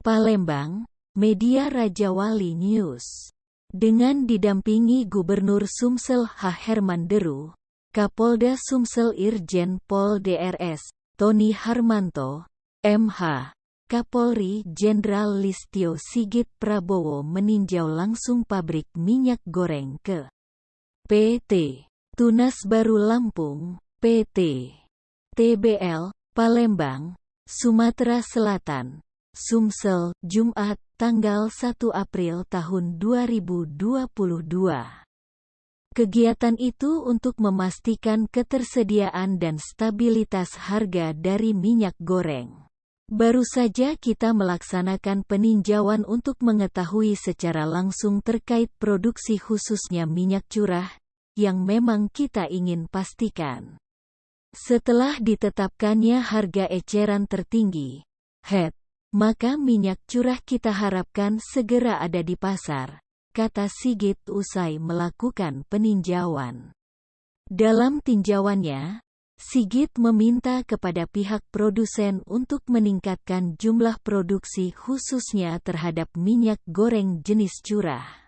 Palembang, Media Raja Wali News. Dengan didampingi Gubernur Sumsel H. Herman Deru, Kapolda Sumsel Irjen Pol Drs. Tony Harmanto, MH, Kapolri Jenderal Listio Sigit Prabowo meninjau langsung pabrik minyak goreng ke PT Tunas Baru Lampung, PT TBL, Palembang, Sumatera Selatan, Sumsel, Jumat, tanggal 1 April tahun 2022. Kegiatan itu untuk memastikan ketersediaan dan stabilitas harga dari minyak goreng. Baru saja kita melaksanakan peninjauan untuk mengetahui secara langsung terkait produksi khususnya minyak curah, yang memang kita ingin pastikan. Setelah ditetapkannya harga eceran tertinggi, HET, maka minyak curah kita harapkan segera ada di pasar, kata Sigit usai melakukan peninjauan. Dalam tinjauannya, Sigit meminta kepada pihak produsen untuk meningkatkan jumlah produksi khususnya terhadap minyak goreng jenis curah.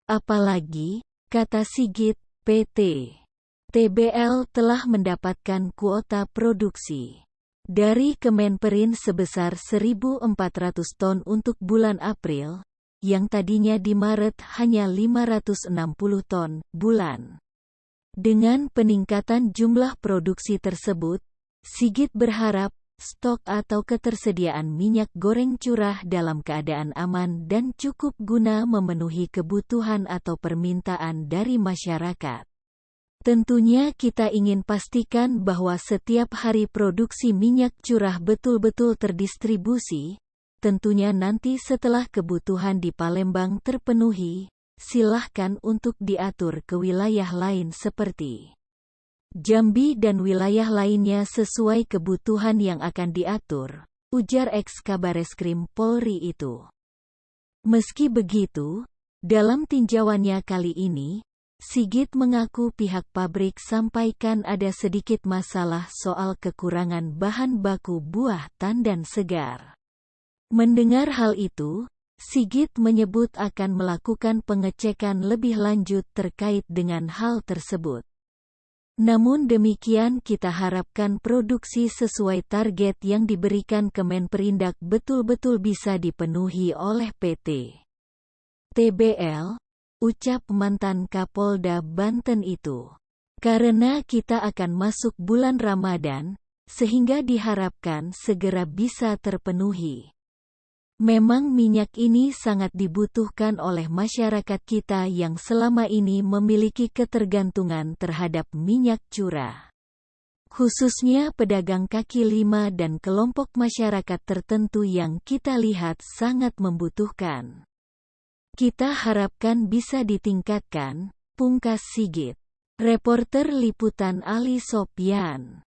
Apalagi, kata Sigit, PT TBL telah mendapatkan kuota produksi dari Kemenperin sebesar 1.400 ton untuk bulan April, yang tadinya di Maret hanya 560 ton bulan. Dengan peningkatan jumlah produksi tersebut, Sigit berharap stok atau ketersediaan minyak goreng curah dalam keadaan aman dan cukup guna memenuhi kebutuhan atau permintaan dari masyarakat. Tentunya kita ingin pastikan bahwa setiap hari produksi minyak curah betul-betul terdistribusi. Tentunya nanti setelah kebutuhan di Palembang terpenuhi, silahkan untuk diatur ke wilayah lain seperti Jambi dan wilayah lainnya sesuai kebutuhan yang akan diatur, ujar Eks-Kabareskrim Polri itu. Meski begitu, dalam tinjauannya kali ini, Sigit mengaku pihak pabrik sampaikan ada sedikit masalah soal kekurangan bahan baku buah tandan segar. Mendengar hal itu, Sigit menyebut akan melakukan pengecekan lebih lanjut terkait dengan hal tersebut. Namun demikian kita harapkan produksi sesuai target yang diberikan Kemenperindak betul-betul bisa dipenuhi oleh PT TBL, ucap mantan Kapolda Banten itu. Karena kita akan masuk bulan Ramadan, sehingga diharapkan segera bisa terpenuhi. Memang minyak ini sangat dibutuhkan oleh masyarakat kita yang selama ini memiliki ketergantungan terhadap minyak curah. Khususnya pedagang kaki lima dan kelompok masyarakat tertentu yang kita lihat sangat membutuhkan. Kita harapkan bisa ditingkatkan, pungkas Sigit. Reporter Liputan Ali Sopyan.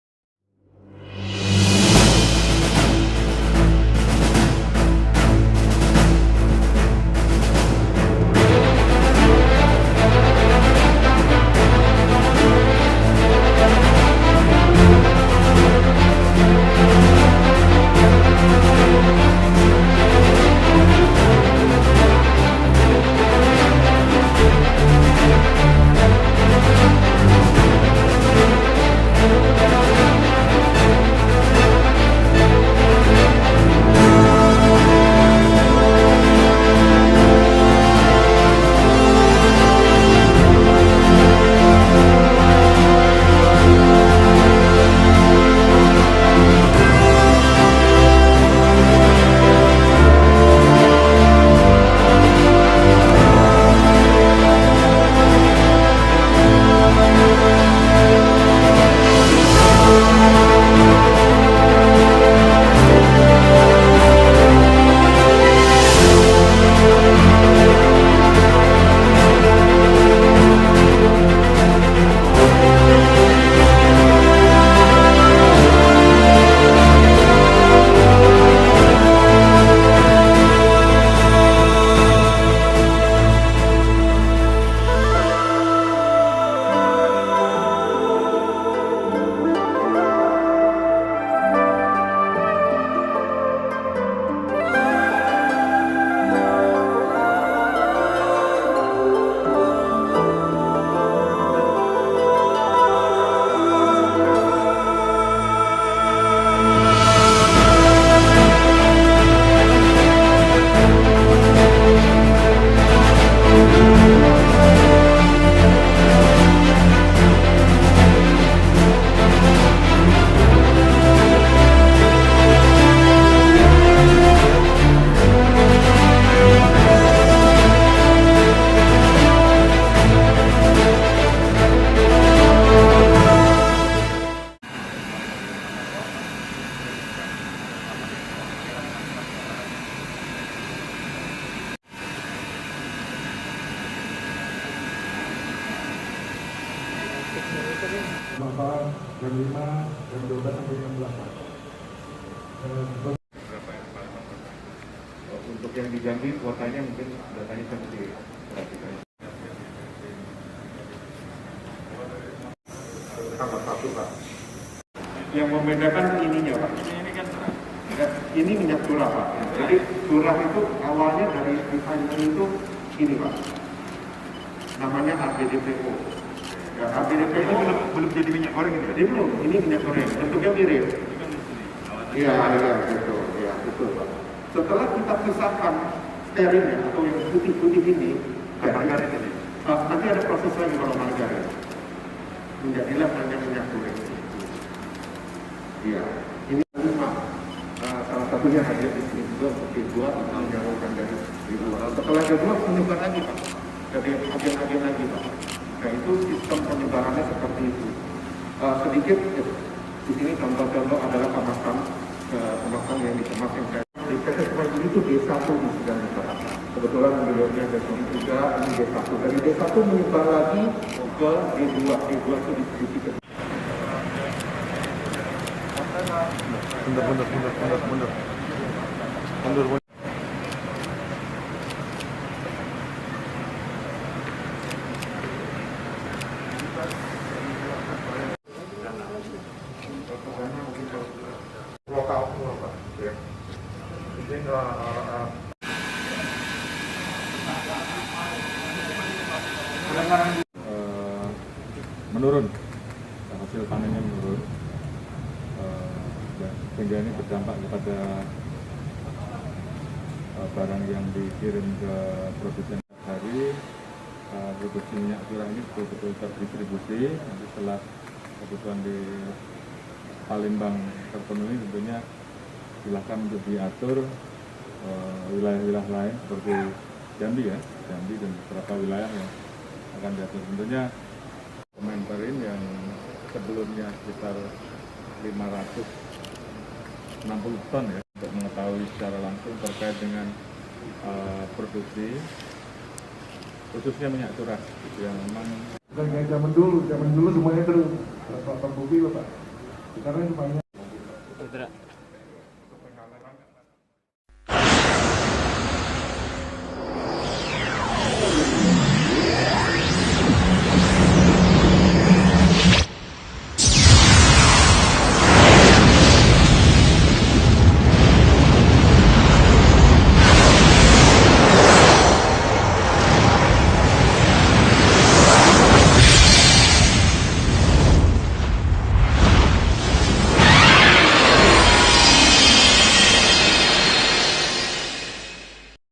Bapak jam 5, jam 12 sampai jam 8. Untuk yang di Jambi kuotanya mungkin datanya seperti tambah satu Pak. Yang membedakan ininya Pak. Ini kan curah. Ini minyak curah Pak. Jadi curah itu awalnya dari refinery itu ini Pak. Namanya HBDPO. Ya, HBDPO ini belum jadi minyak goreng ini. Jadi belum. Ini minyak goreng. Bentuknya mirip. Iya, betul. Iya, betul Pak. Setelah kita pisahkan sterilnya atau yang putih-putih ini, margarin ini. Nanti ada proses lagi kalau margarin. Menjadilah hanya minyak goreng. Iya, ini 5. Salah satunya hadir di sini juga untuk dibuat atau menyalurkan dari luar. Setelah kedua penyebar lagi Pak, dari agen-agen lagi Pak. Nah itu sistem penyebarannya seperti itu. Sedikit di sini contoh-contoh adalah kemasan yang dikemas yang kayak di PT Semarang itu D1 di sedang diserap. Kebetulan beliaunya ada sini juga, ini D1. Dari D1 menyebar lagi ke D2. D2 itu distribusi ke mundur. Lokal Pak. Ya. Ini menurun, hasil panennya menurun, sehingga ini berdampak kepada barang yang dikirim ke produsen hari. Produksi minyak curah ini betul-betul terdistribusi. Nanti setelah kebutuhan di Palembang terpenuhi, tentunya silakan untuk diatur wilayah-wilayah lain seperti Jambi dan beberapa wilayah yang akan diatur. Tentunya Kemenperin yang sebelumnya sekitar 560 ton ya, untuk mengetahui secara langsung terkait dengan produksi khususnya minyak curah yang memang Kayak zaman dulu semuanya terbukti Bapak. Sekarang banyak.